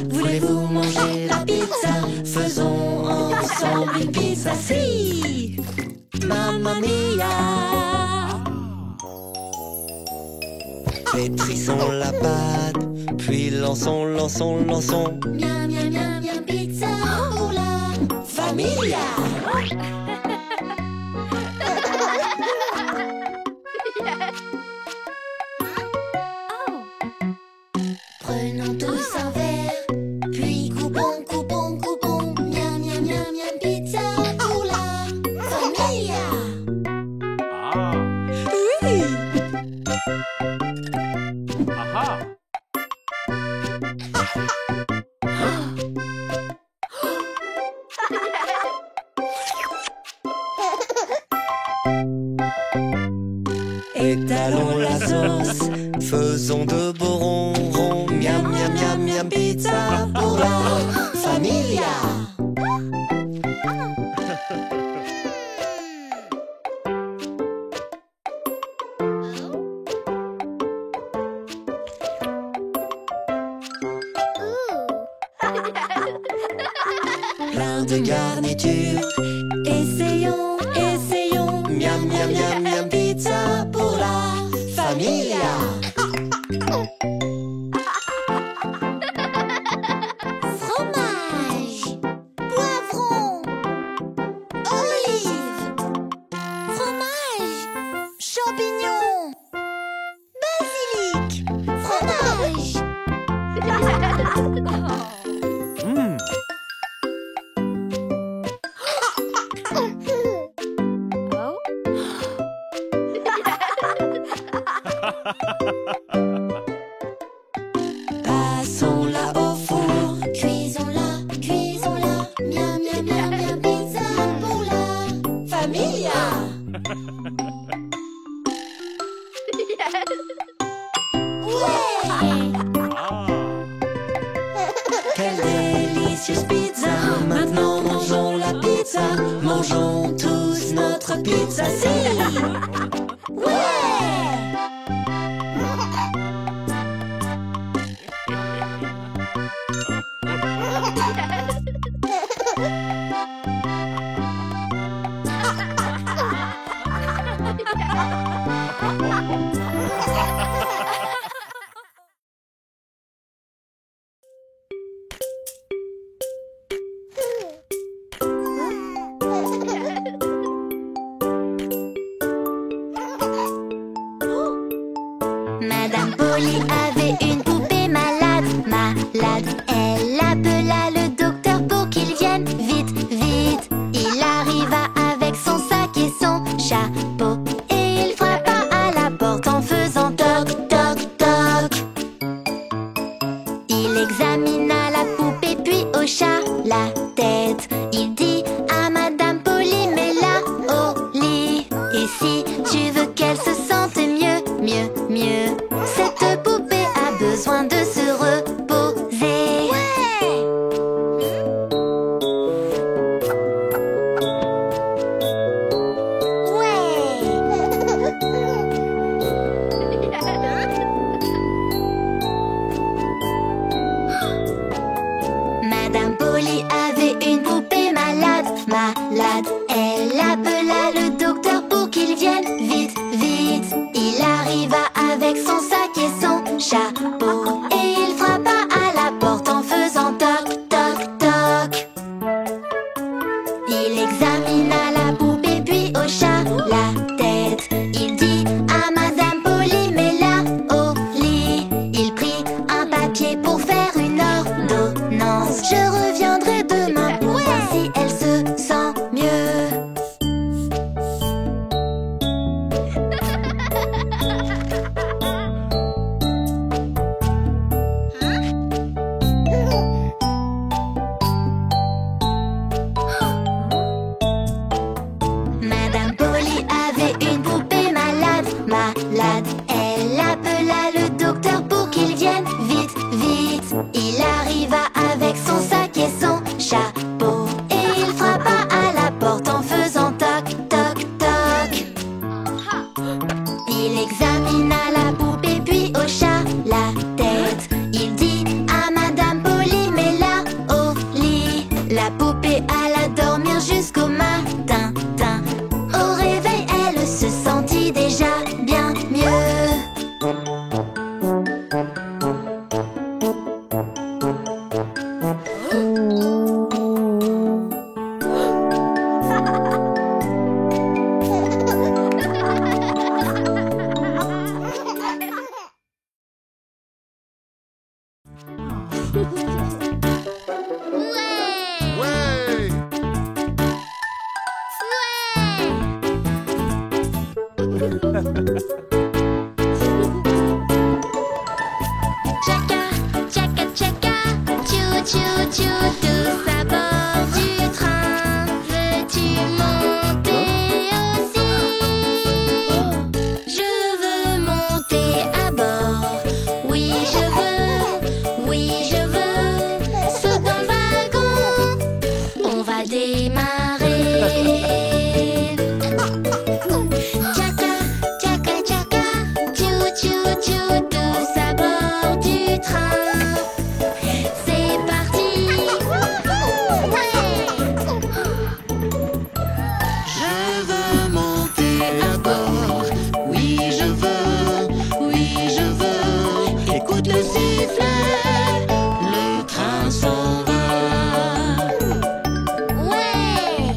Voulez-vous manger la pizza? Faisons ensemble une pizza. Si! Mamma mia! Pétrissons la pâte, puis lançons. Miam, miam, miam, miam, pizza pour la Familia! Prenons tous un verre, puis coupons. Miam, miam, miam, miam, pizza pour la familia. Oui! Étalons la sauce, faisons de beaux ronds. Miam, miam, miam, miam, pizza pour la familia. Plein de garnitures, essayons. Miam, miam, miam, miam, pizza pour la familia. Fromage, poivron, olive, fromage, champignons, basilic, fromage. Passons-la au four. Cuisons-la, miam, miam, miam, miam, pizza pour la Familia. ouais. Quelle délicieuse pizza. Maintenant mangeons la pizza. Mangeons tous notre pizza. Si! Madame Polly avait une poupée malade. Elle appela le docteur pour qu'il vienne vite. Il arriva avec son sac et son chapeau et il frappa à la porte en faisant toc, toc, toc. Il examina la poupée puis hocha la tête. Il dit à Madame Polly, mets-la au lit. Et si tu veux qu'elle se sente mieux, cette poupée a besoin Tchaka, tchaka, tchaka, tchou, tchou, tchou, tous à bord du train. Veux-tu monter aussi? Je veux monter à bord. Oui, je veux, oui, je veux. Saute dans le wagon, on va démarrer. Tchaka, tchaka, tchaka, tchou, tchou, tchou, tous à bord du train. C'est parti. Je veux monter à bord. Oui, je veux, oui, je veux. Écoute le sifflet, le train s'en va. Ouais.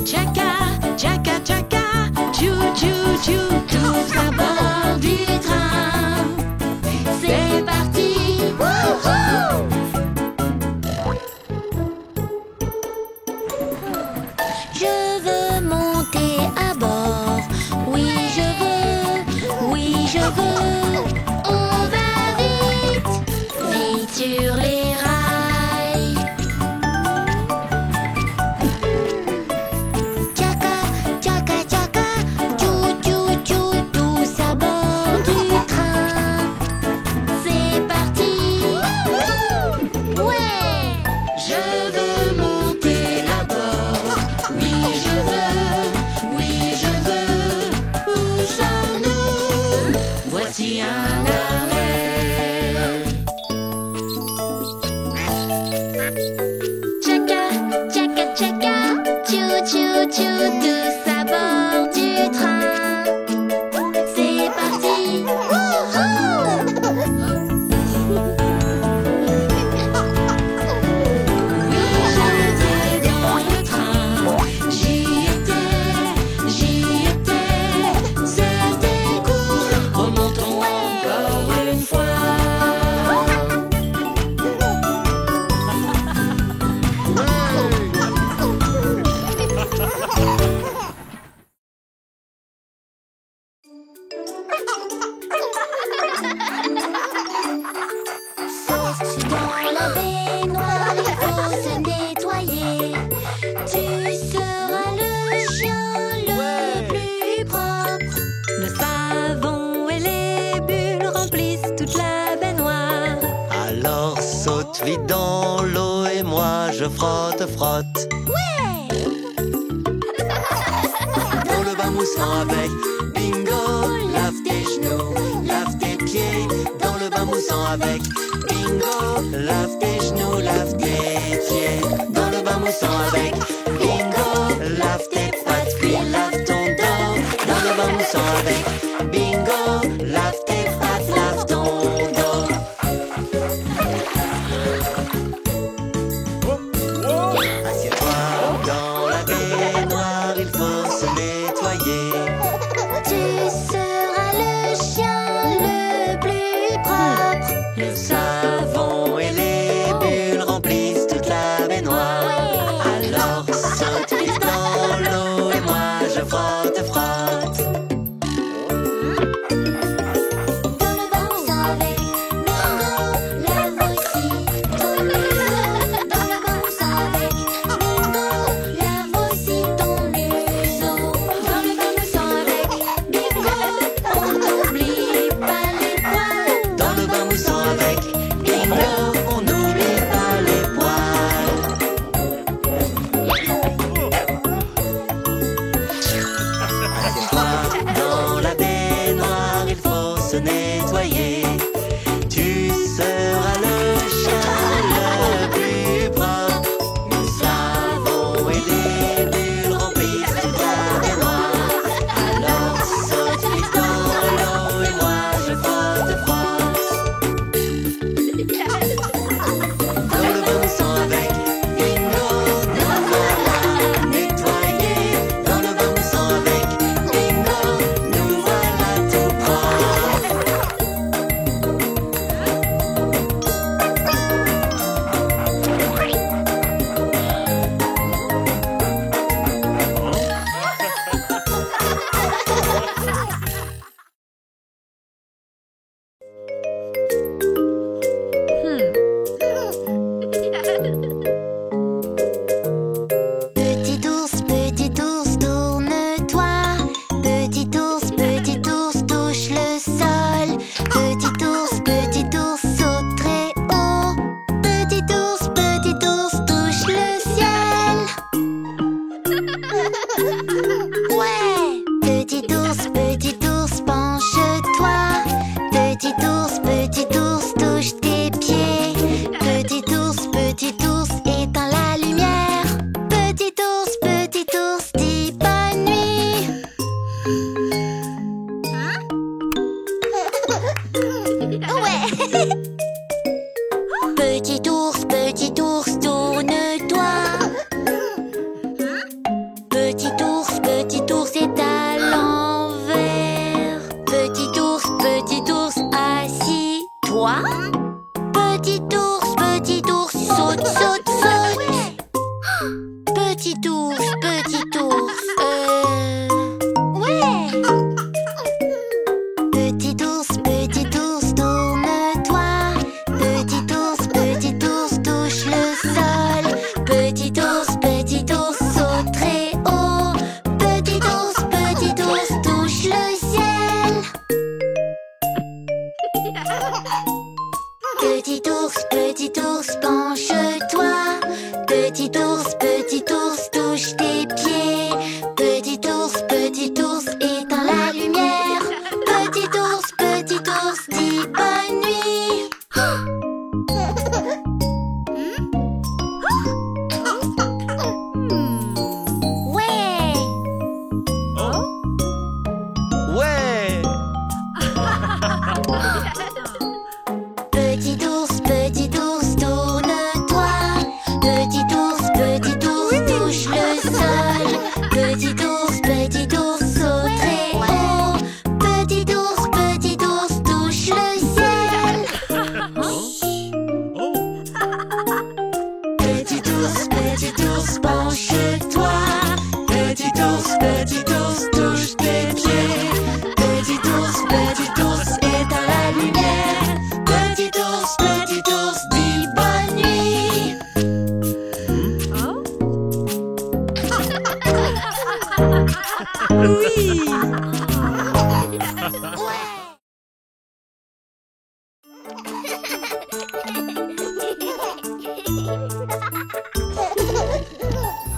Tchaka, tchaka, tchaka, tchou, tchou, tchou, tous à bord du train. C'est parti. Je veux monter à bord. Oui, je veux. Oui, je veux. On va vite, vite sur les rails. Tchaka, tchaka, tchaka, tchou, tchou, tchou, tous à bord du train. C'est parti. Ouais. Je veux monter à bord. Oui, je veux, oui, je veux. Où sommes-nous? Voici un arrêt. Tchaka, tchaka, tchaka, tchou, tchou, tchou, tous à bord du train. C'est parti. Oui, j'étais dans le train. J'y étais. C'était cool. Remontons encore une fois. Dans la baignoire, il faut se nettoyer. Tu seras le chien le plus propre. Le savon et les bulles remplissent toute la baignoire. Alors saute vite dans l'eau et moi je frotte, frotte. Dans le bain moussant avec bingo, lave tes genoux, lave tes pieds. Dans le bain moussant avec bingo, lave tes genoux, lave tes pieds. Dans le bain moussant avec bingo, lave tes pattes puis lave ton dos. Dans le bain moussant avec bingo, lave tes pattes, lave ton dos. Assieds-toi dans la baignoire, il faut se nettoyer. Tu seras le chien le plus propre. Le savon et les bulles remplissent toute la baignoire. Alors saute vite dans l'eau et moi je frotte, frotte. Dans le bain moussant avec bingo, lave aussi ton museau. Dans le bain moussant avec bingo, lave aussi ton museau. Dans le bain moussant avec bingo, Quoi? Petit ours, saute, saute, saute. Petit ours, ouais. Petit ours, tourne-toi. Petit ours, touche le sol. Petit ours, saute très haut. Petit ours, touche le ciel. Petit ours, penche-toi. Petit ours, touche tes pieds. Petit ours, éteins la lumière. Petit ours, dis bonne nuit. Ouais. Ouais! Petit ours, tourne-toi. Petit ours, touche le sol. Petit ours, saute très haut. Petit ours, touche le ciel. Petit ours, penche-toi. Petit ours, touche tes pieds. Petit ours, éteins la lumière. Petit ours, dis bonne nuit.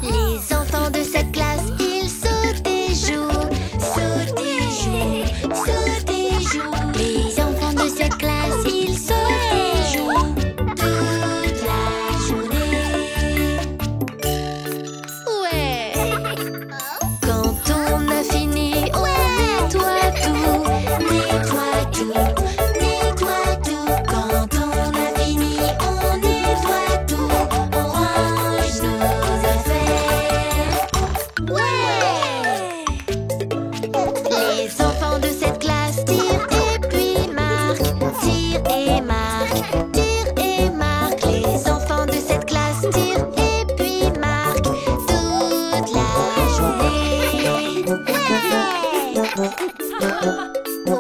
Les enfants de cette classe, ils sautent et jouent. Sautent et jouent, sautent et jouent. Les enfants de cette classe, ils sautent et jouent toute la journée. Ouais. Quand on a fini, on nettoie tout. Nettoie tout, nettoie tout. Quand on a fini, on nettoie tout. On range nos affaires. Ouais. Les enfants de cette classe tirent et puis marquent. Tirent et marquent, tirent et marquent. Les enfants de cette classe tirent et puis marquent toute la journée.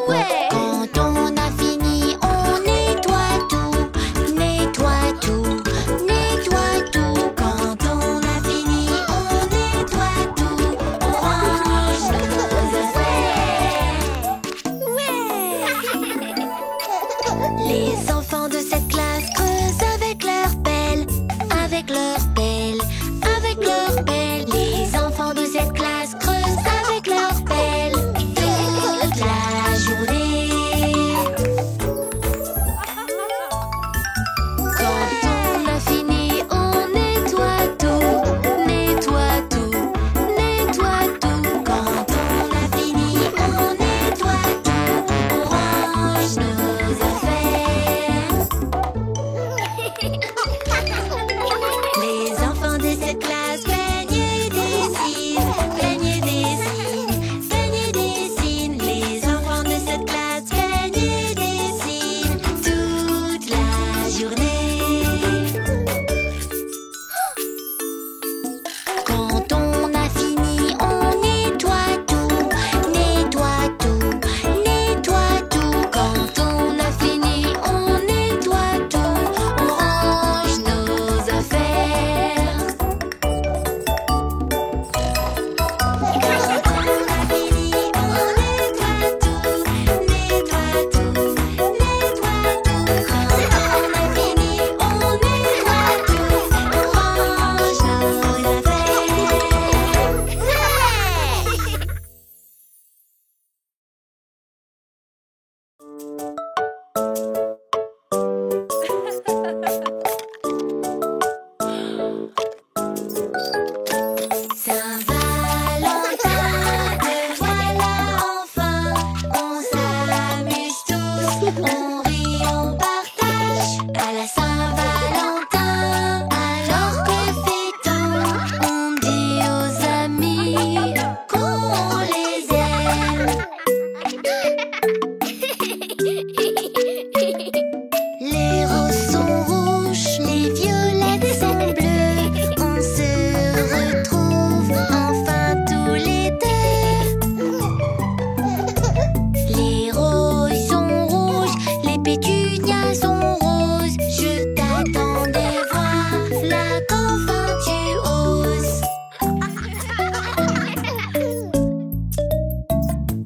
Ouais. Quand on a fini, on nettoie tout. Nettoie tout, nettoie tout. Quand on a fini, on nettoie tout. On range nos affaires. Ouais. Les enfants de cette classe creusent avec leur pelle. Avec leur pelle, avec leur pelle. Les enfants de cette classe creusent avec leur pelle toute la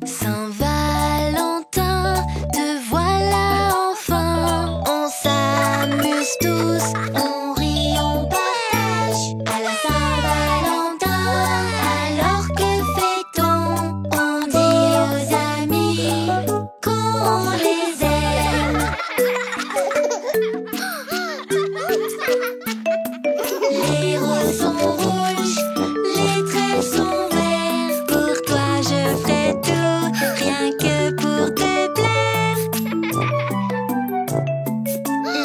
Saint-Valentin, te voilà enfin. On s'amuse tous, on rit, on partage. À la Saint-Valentin, alors que fait-on? On dit aux amis qu'on les aime. Les roses sont rouges, les traits sont verts. Pour toi je ferai tout, rien que pour te plaire.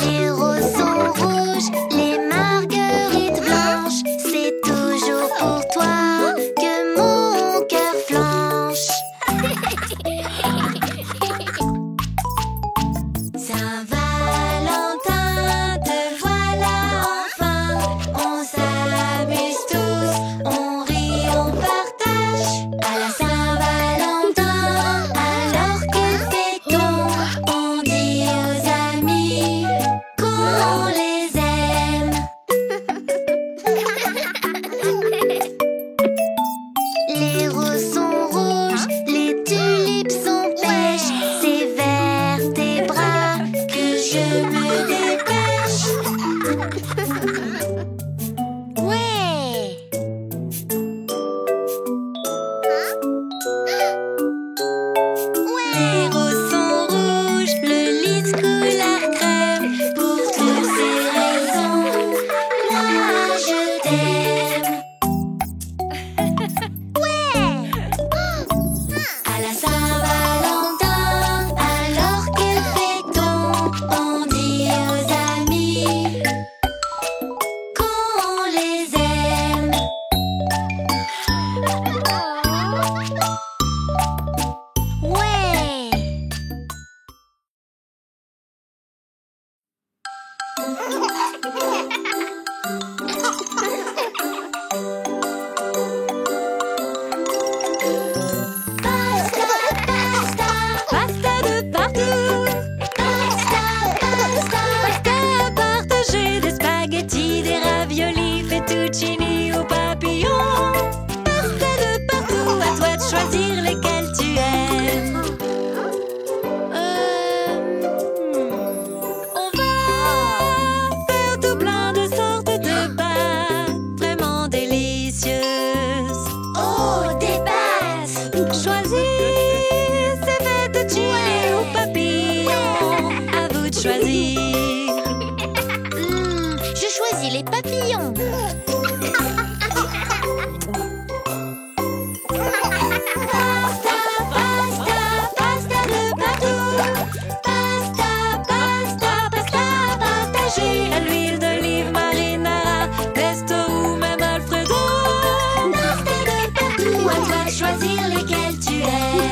Les roses sont rouges, les marguerites blanches. C'est toujours pour toi que mon cœur flanche. Saint-Valentin, te voilà enfin. On s'amuse tous, on rit, on partage. À la Saint-Valentin, alors que fait-on? On dit aux amis qu'on les aime. Les roses sont rouges, les tulipes sont pêches. C'est vers tes bras que je me dépêche. Ouais. Les roses sont rouges, le lys couleur crème. Pour toutes ces raisons, moi je t'aime. À la Saint-Valentin, alors que fait-on? On dit aux amis qu'on les aime. Ouais. Pasta, pasta, Pasta de partout, pasta, pasta. pasta à partager, des spaghettis, des raviolis, fettuccini ou papillons. Pasta de partout, à toi de choisir lesquels tu aimes. On va faire tout plein de sortes de pâtes, vraiment délicieuses. Oh, des pâtes. Choisis ces fettuccini ou papillons, à vous de choisir. Je choisis les papillons. Pasta, pasta, pasta de partout. Pasta, pasta, pasta à partager. À l'huile d'olive, marinara, pesto ou même alfredo. Pasta de partout, à toi de choisir lesquels tu aimes.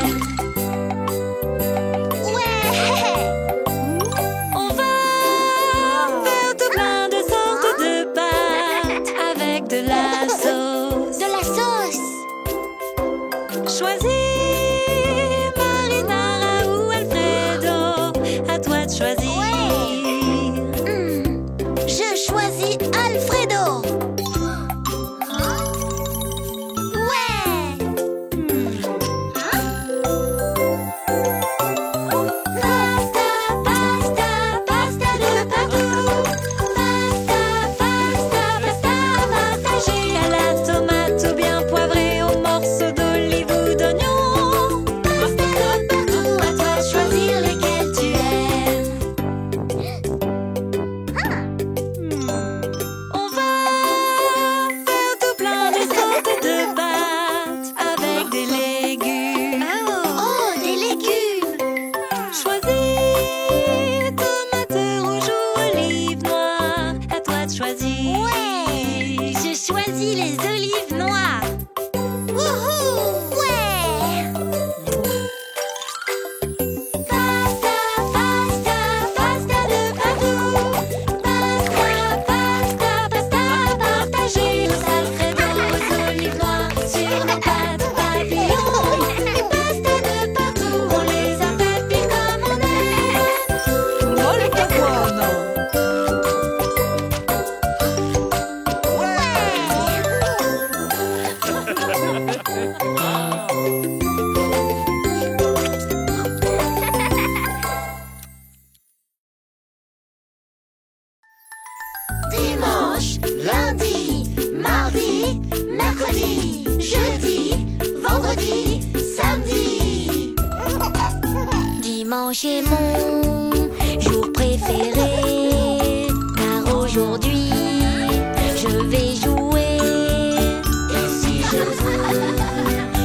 Dimanche est mon jour préféré, car aujourd'hui je vais jouer. Et si je veux,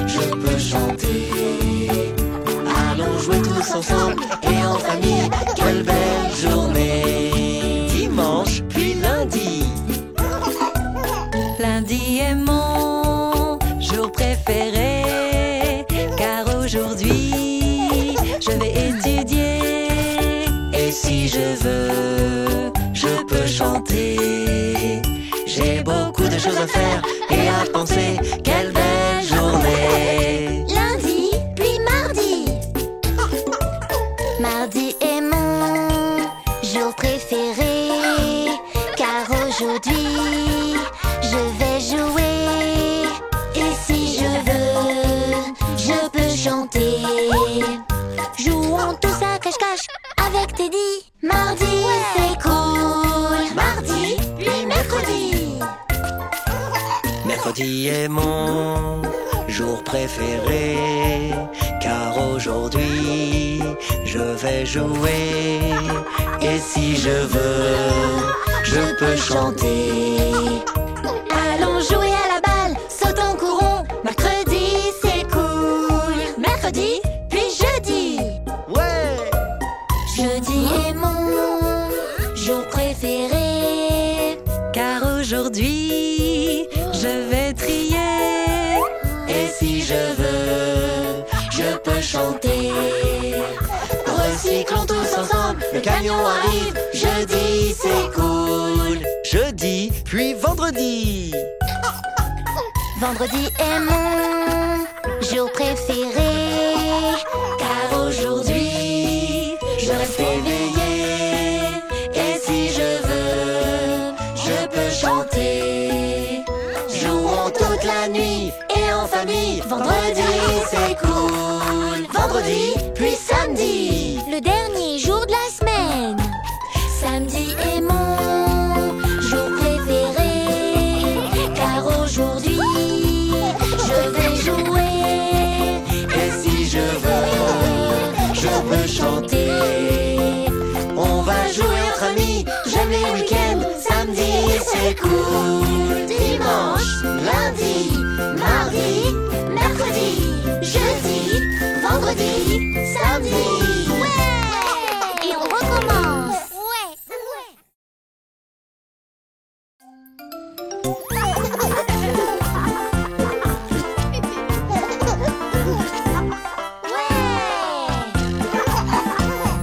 je peux chanter. Allons jouer tous ensemble et en famille. Quelle belle journée! Dimanche puis lundi. Lundi est mon jour préféré, car aujourd'hui je vais étudier. Et si je veux, je peux chanter. J'ai beaucoup de choses à faire et à penser. Quelle belle journée! Lundi, puis mardi. Mardi est mon jour préféré, car aujourd'hui je vais jouer. Et si je veux, je peux chanter. Jouons tous à cache-cache avec Teddy. Mardi, c'est cool. Mardi, puis mercredi. Mercredi est mon jour préféré, car aujourd'hui je vais jouer. Et si je veux, je peux chanter. Allons jouer à la balle, sautons, courons. Mercredi, c'est cool. Mercredi, puis jeudi. Ouais! Jeudi est mon jour préféré, Car aujourd'hui je vais trier. Et si je veux, je peux chanter. Recyclons tous ensemble, le camion arrive. Jeudi, c'est cool. Jeudi, puis vendredi. Vendredi est mon jour préféré, car aujourd'hui Je reste éveillé. Et si je veux, je peux chanter. Jouons toute la nuit et en famille. Vendredi, c'est cool. Vendredi, puis samedi. le dernier jour de la semaine. Samedi est mon jour préféré, car aujourd'hui je vais jouer. Et si je veux, je peux chanter. On va jouer entre amis. J'aime les week-ends. Samedi, c'est cool. Dimanche, lundi, mardi, mercredi, jeudi, vendredi, samedi. Et on recommence.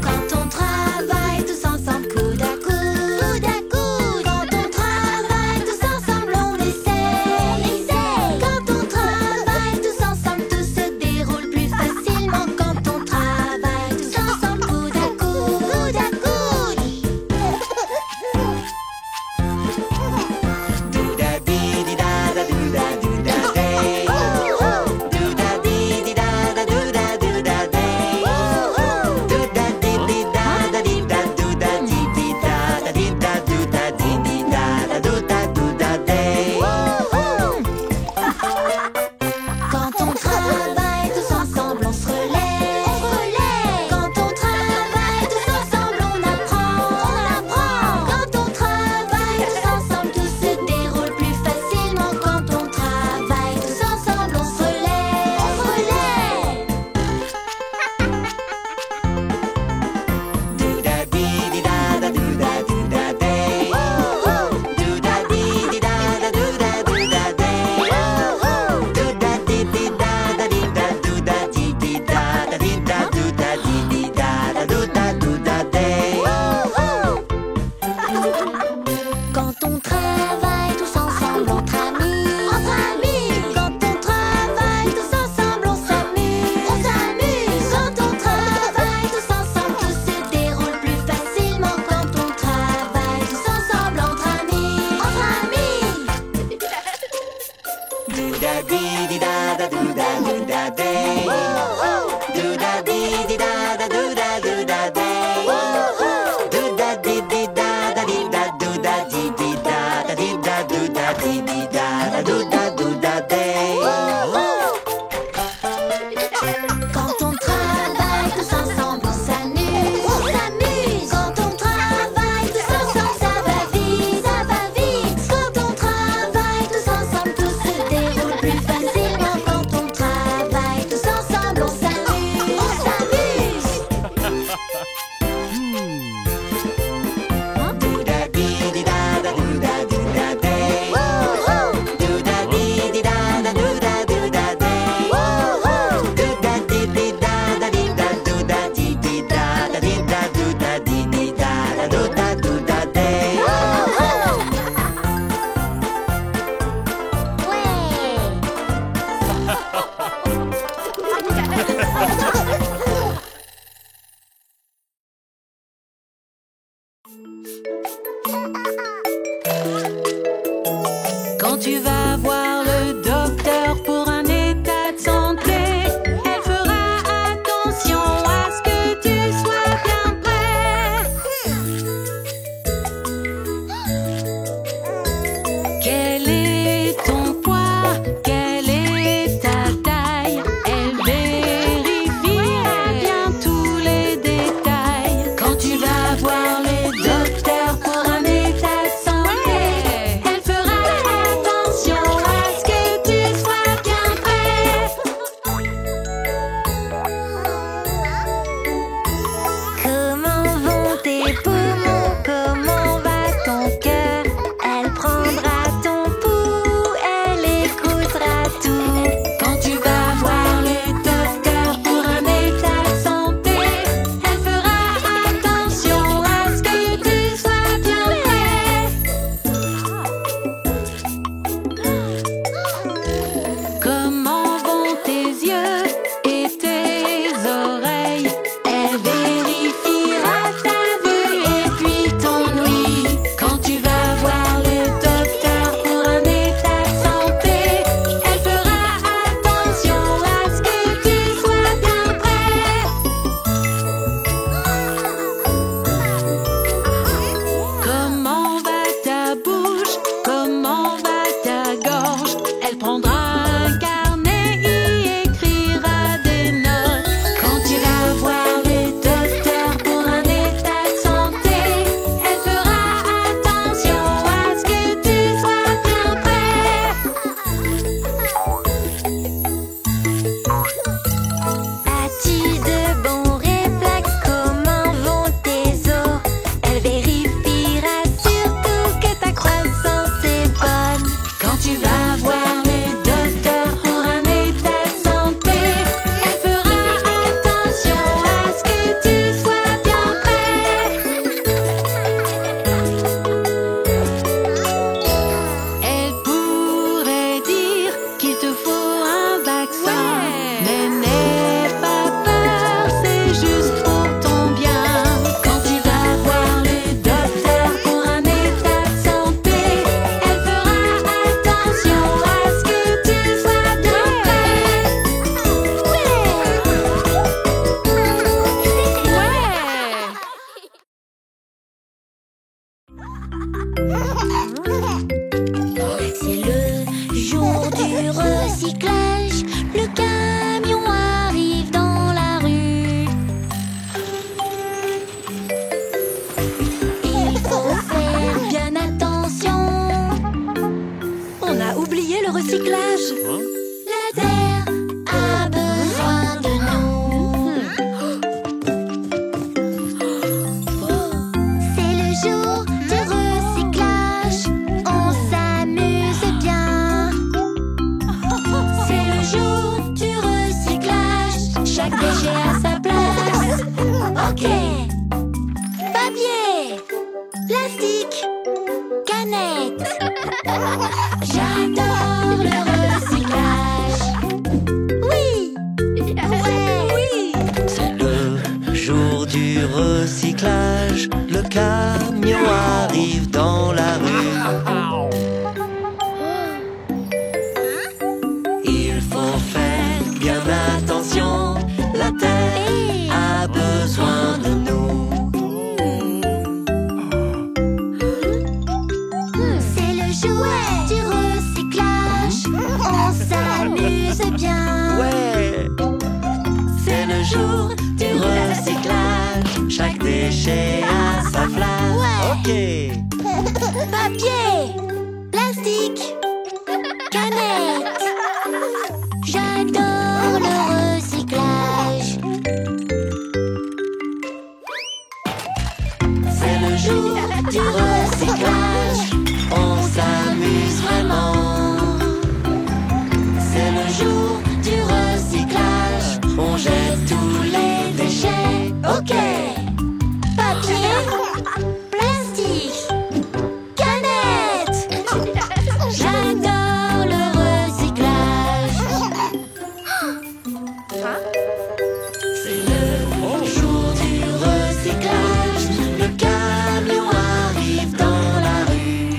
Quand on travaille tous ensemble, coude à coude, quand on travaille tous ensemble, on essaye. Quand on travaille tous ensemble, tout se déroule plus facilement. Quand Ok. Papier, plastique, canette. J'adore le recyclage. Oui. Ouais. Oui. C'est le jour du recyclage. Le camion arrive dans la rue. Il faut faire bien attention. La terre a besoin de nous. C'est le jour du recyclage. On s'amuse bien. Ouais, c'est le jour du recyclage. Chaque déchet a sa place. Ouais. Ok. Papier, plastique, canette. J'adore le recyclage. C'est le jour du recyclage. On s'amuse vraiment. C'est le jour du recyclage. On jette tous les déchets. Ok. Papier, plastique, canette. J'adore le recyclage. C'est le jour du recyclage. Le camion arrive dans la rue.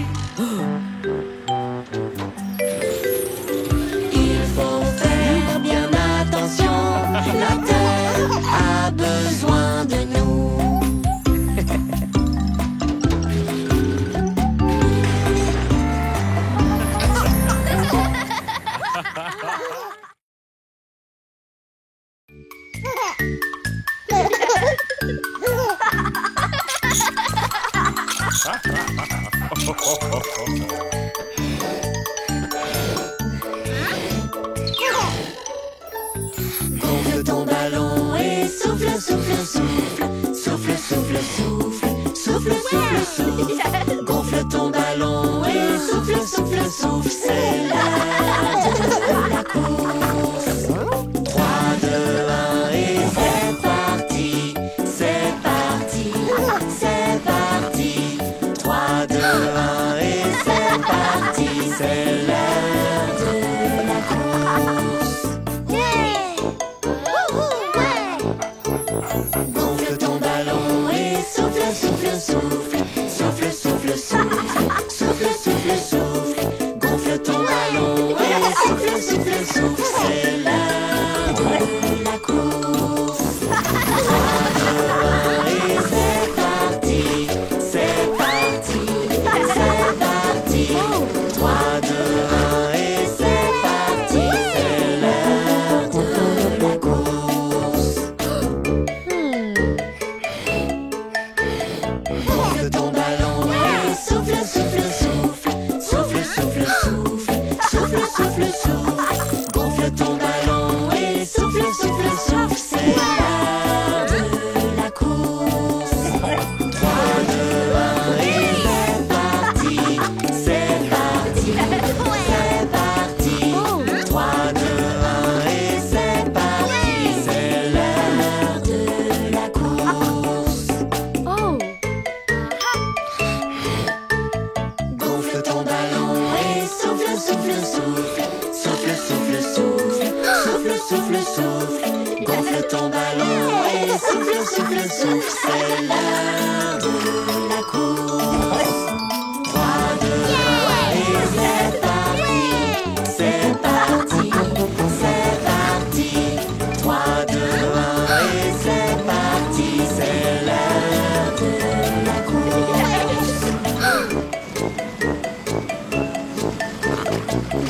Il faut faire bien attention. La terre a besoin de nous. Gonfle ton ballon et souffle, souffle, souffle. Souffle, souffle, souffle. Souffle, souffle, souffle. Gonfle ton ballon et souffle, souffle, souffle. C'est l'heure de la course. 3, 2, 1 et c'est parti. C'est parti. C'est parti. 3, 2, 1 et c'est parti. C'est l'heure de la course. Ouais. Gonfle ton ballon et souffle, souffle, souffle. Souffle, souffle, souffle. Souffle, souffle, souffle. Gonfle ton ballon et souffle, souffle, souffle. C'est l'heure de la course. 3, 2, 1 et c'est parti. C'est parti. C'est parti. 3, 2, 1 et c'est parti. C'est l'heure de la course. Gonfle ton ballon et souffle, souffle, souffle. Souffle, souffle, souffle. Souffle, souffle, souffle. Gonfle ton ballon et souffle, souffle, souffle. C'est l'heure de la course. 3, 2, 1 et c'est parti. C'est parti. C'est parti. 3, 2, 1 et c'est parti. C'est l'heure de la course. Gonfle ton ballon et souffle, souffle, souffle. Souffle, souffle, souffle. Souffle, souffle, souffle. Gonfle ton ballon et souffle, souffle, souffle. C'est l'heure de la course. 3, 2, 1 et c'est parti. C'est parti. C'est parti. 3, 2, 1 et c'est parti. C'est l'heure de la course.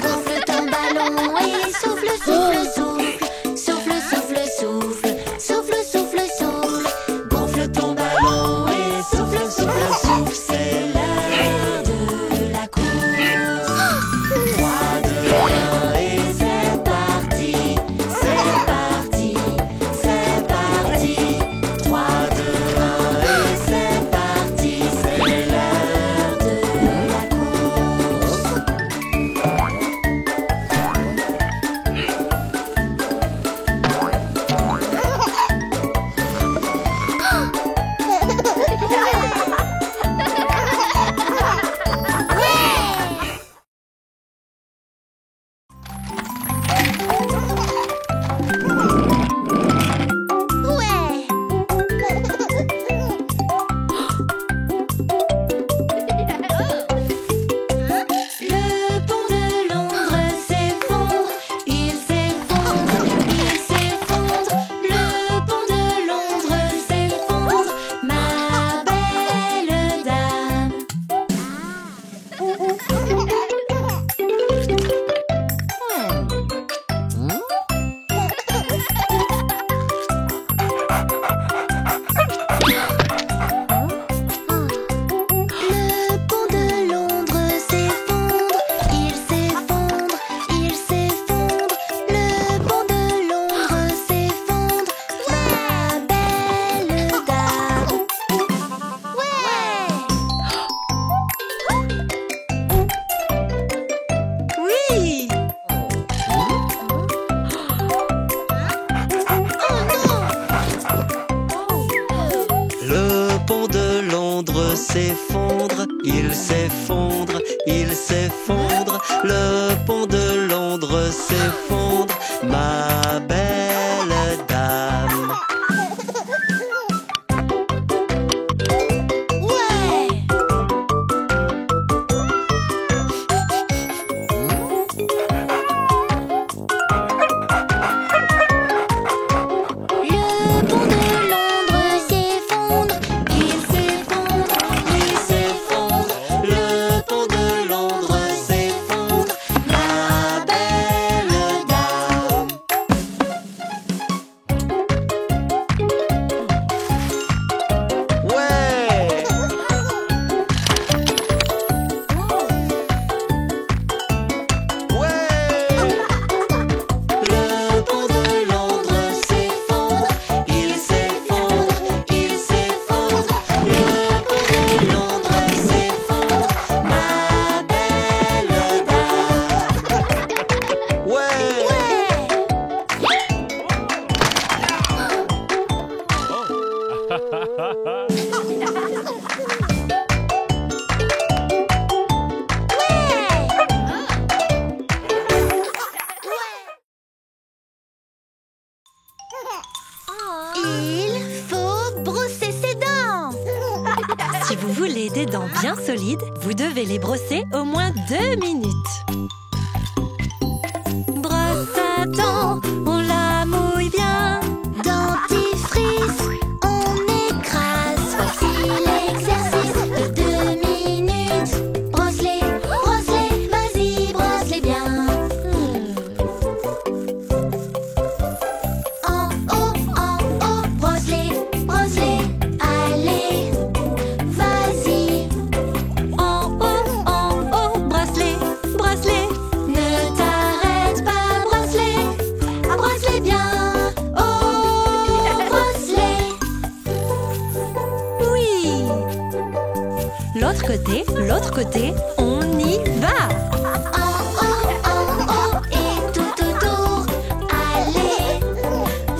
Gonfle ton ballon et souffle, souffle, souffle. Souffle, souffle, souffle. Souffle, souffle, souffle. Gonfle ton ballon et Londres s'effondre, il s'effondre, il s'effondre. Le pont de Londres s'effondre, ma belle dame. Il faut brosser ses dents. Si vous voulez des dents bien solides, vous devez les brosser au moins 2 minutes. Brosse à dents, on la mouille bien. Dentifrice, on écrase. Voici l'exercice de 2 minutes. Brosse-les, brosse-les, vas-y, brosse-les bien. En haut, brosse-les, brosse-les. Allez, vas-y. En haut, brosse-les, brosse-les. Ne t'arrête pas, brosse-les. Brosse-les bien. Oh, brosse-les. Oui. L'autre côté, on y va. En haut et tout autour. Allez,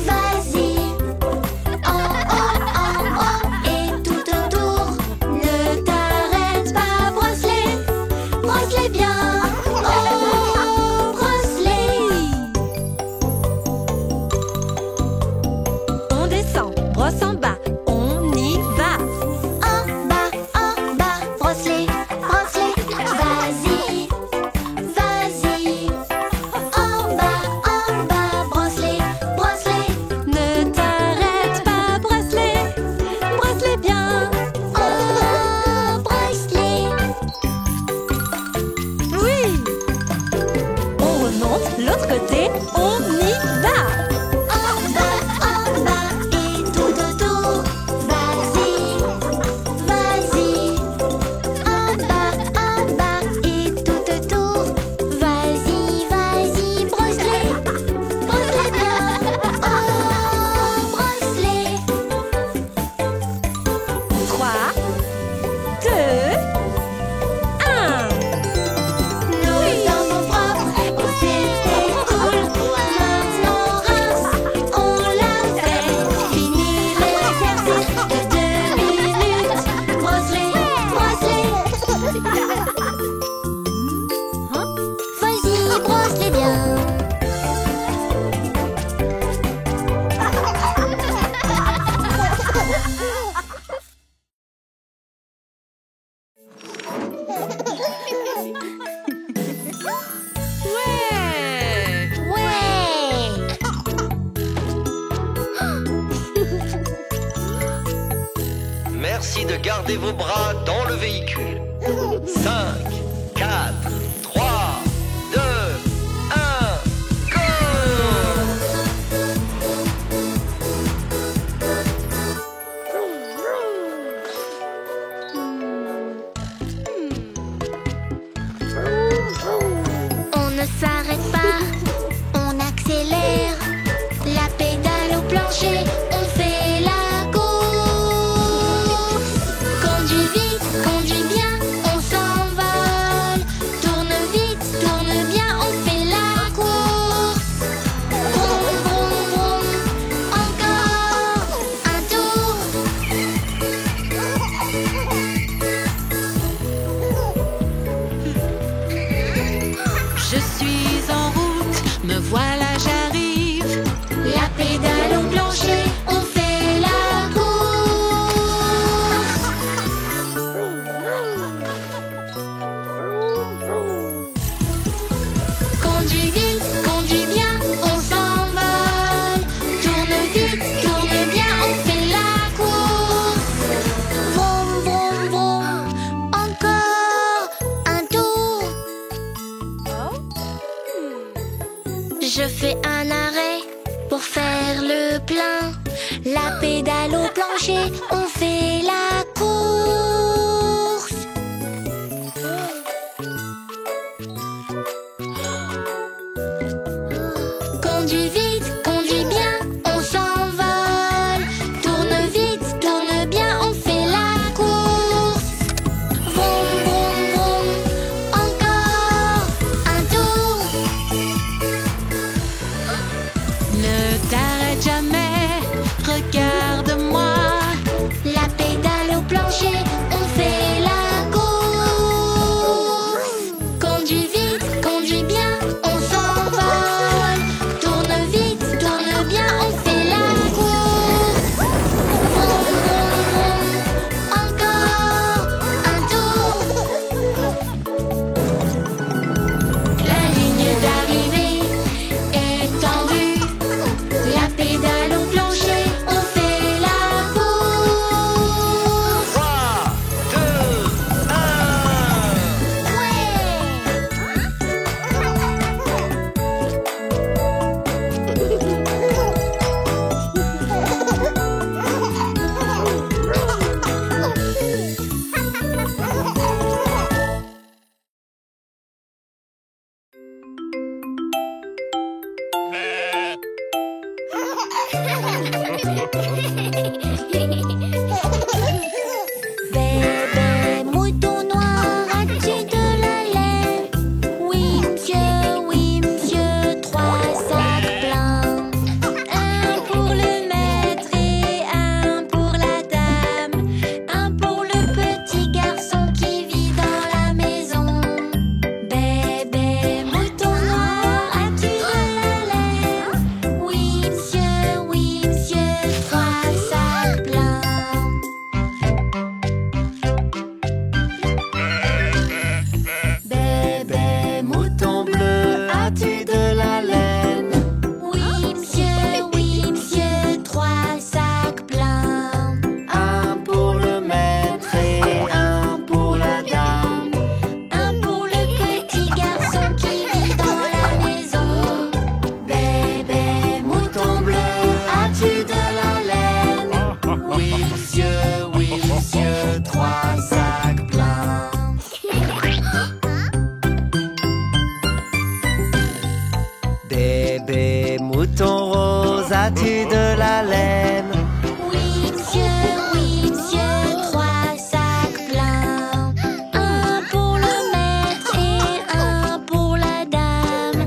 vas-y. En haut et tout autour. Ne t'arrête pas, brosse-les. Brosse-les bien. Oh, brosse-les. On descend, brosse en bas, on y va. En bas, brosse-les, brosse-les. Vas-y, vas-y. En bas, brosse-les, brosse-les. Ne t'arrête pas, brosse-les, brosse-les bien. Oh, brosse-les. Oui. On remonte, l'autre côté, on y va. En bas et tout autour. Vas-y, vas-y. En bas et tout autour. Vas-y, vas-y, brosse-les. Brosse-les bien. Oh, brosse-les. 3, 2, 1. Nos dents sont propres, brossées, c'est cool. Maintenant rince, on l'a fait. Fini l'exercice de 2 minutes. Brosse-les, brosse-les. Vas-y, brosse-les bien. Ouais. Merci de garder vos bras dans le véhicule. 5, 4, 3, 2, 1, go! On ne s'arrête pas, on accélère. La pédale au plancher, on fait la course. Conduis vite, conduis bien, on s'envole. Tourne plancher, on fait la course. Conduis vite, conduis bien, on s'envole. Tourne vite, tourne bien, on fait la course. Vroom, vroom, vroom, encore un tour. Ne t'arrête jamais, regarde-moi. La pédale au plancher, on fait la course. Conduis vite, conduis bien, on s'envole. Tourne vite, tourne bien, on fait la course. Vroom, vroom, vroom, encore un tour. La ligne d'arrivée est tendue. La pédale au plancher, on fait la course. 3, 2, 1. Bébé mouton noir, as-tu de la laine? Oui monsieur, 3 sacs pleins. Un pour le maître et un pour la dame. Un pour le petit garçon qui vit dans la maison. Bébé mouton noir, as-tu de la laine? Oui monsieur, 3 sacs pleins. Bébé Mouton bleu, as-tu de la laine? oui monsieur, 3 sacs pleins. Un pour le maître et un pour la dame. Un pour le petit garçon qui vit dans la maison. Bébé mouton bleu, as-tu de la laine? Oui monsieur, 3 sacs pleins. Bébé mouton rose, as-tu de la laine? Oui monsieur, 3 sacs pleins. Un pour le maître et un pour la dame.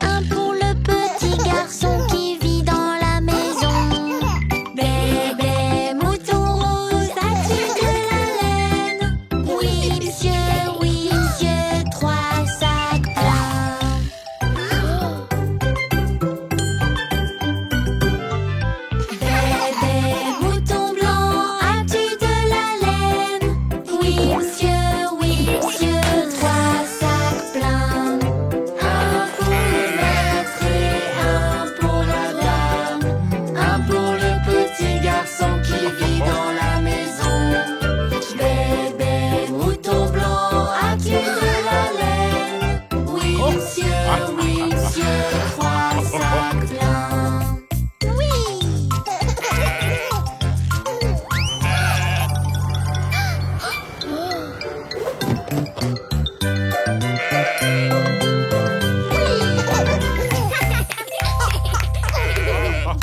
Un pour le petit garçon qui vit dans la maison. Bébé mouton rose, as-tu de la laine? Oui monsieur, 3 sacs pleins. Bébé mouton blanc, as-tu de la laine? Oui monsieur, 3 sacs pleins. Un pour le maître et un pour la dame. Un pour le petit garçon qui vit dans la maison. Bébé mouton blanc, as-tu de la laine? Oui monsieur, 3 sacs pleins. Oui.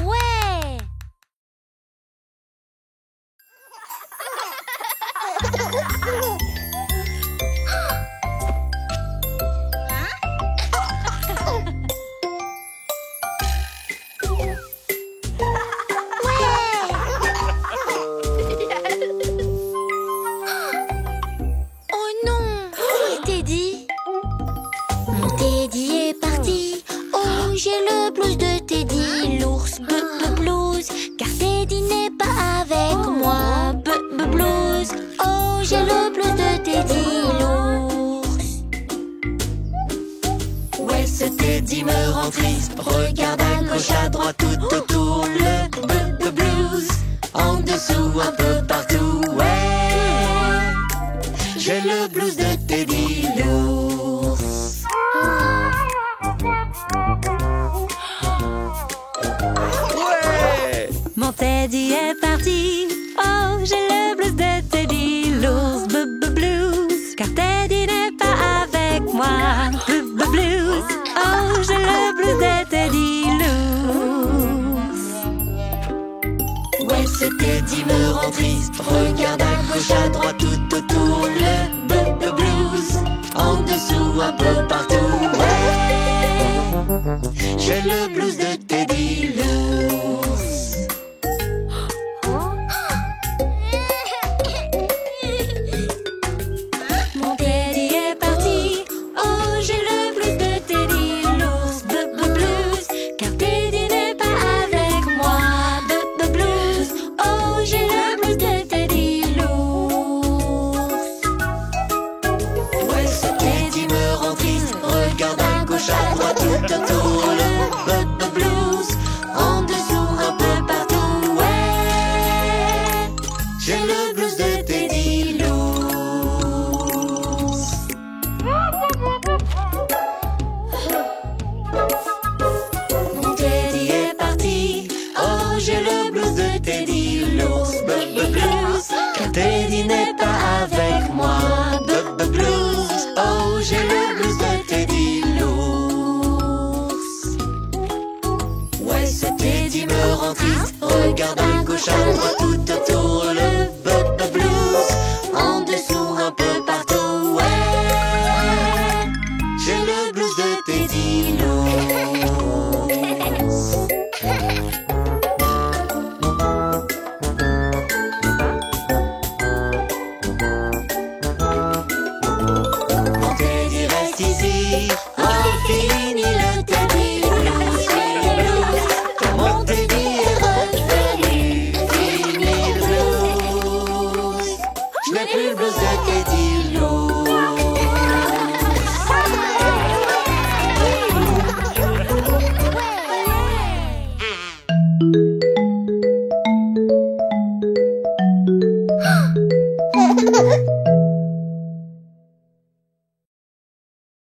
Ouais. Oh non, où est Teddy? Mon Teddy est parti. Oh, j'ai le blues de Teddy, l'ours blues. Car Teddy n'est pas avec moi, blues. Oh, j'ai le blues de Teddy, l'ours. Ouais, ce Teddy me rend triste. Regarde à gauche, à droite, tout autour. Le blues. En dessous, un peu partout. Ouais, j'ai le blues de Teddy l'ours. Mon Teddy est parti, oh Oh, j'ai le blues de Teddy, l'ours blues, car Teddy n'est pas avec moi. Blues. Oh, j'ai le blues de Teddy, l'ours. Ouais, ce Teddy me rend triste. Regarde à gauche, à droite, tout autour. Le blues. En dessous, un peu partout. Ouais, j'ai le blues de Teddy l'ours. Mon Teddy est parti. Oh, j'ai le blues de Teddy l'ours. Blues. Car Teddy n'est pas avec moi. Blues. Oh, j'ai le blues de Teddy l'ours. Ouais, ce Teddy me rend triste. Regarde à gauche, à droite, tout autour. Le blues. En dessous, un peu partout. Ouais, j'ai le blues de Teddy l'ours. Mon Teddy est parti. Oh, j'ai le blues de Teddy l'ours. Blues. Car Teddy n'est pas avec moi. Blues. Oh, j'ai le blues de Teddy l'ours. Ouais, ce Teddy me rend triste. Regarde à gauche, à droite, tout autour. Le blues. En dessous, un peu partout. Ouais, j'ai le blues de Teddy l'ours. Mon Teddy reste ici. On finit le Teddy blues. Car mon Teddy est revenu. Fini le blues. Je n'ai plus le blues de Teddy l'ours. Ouais.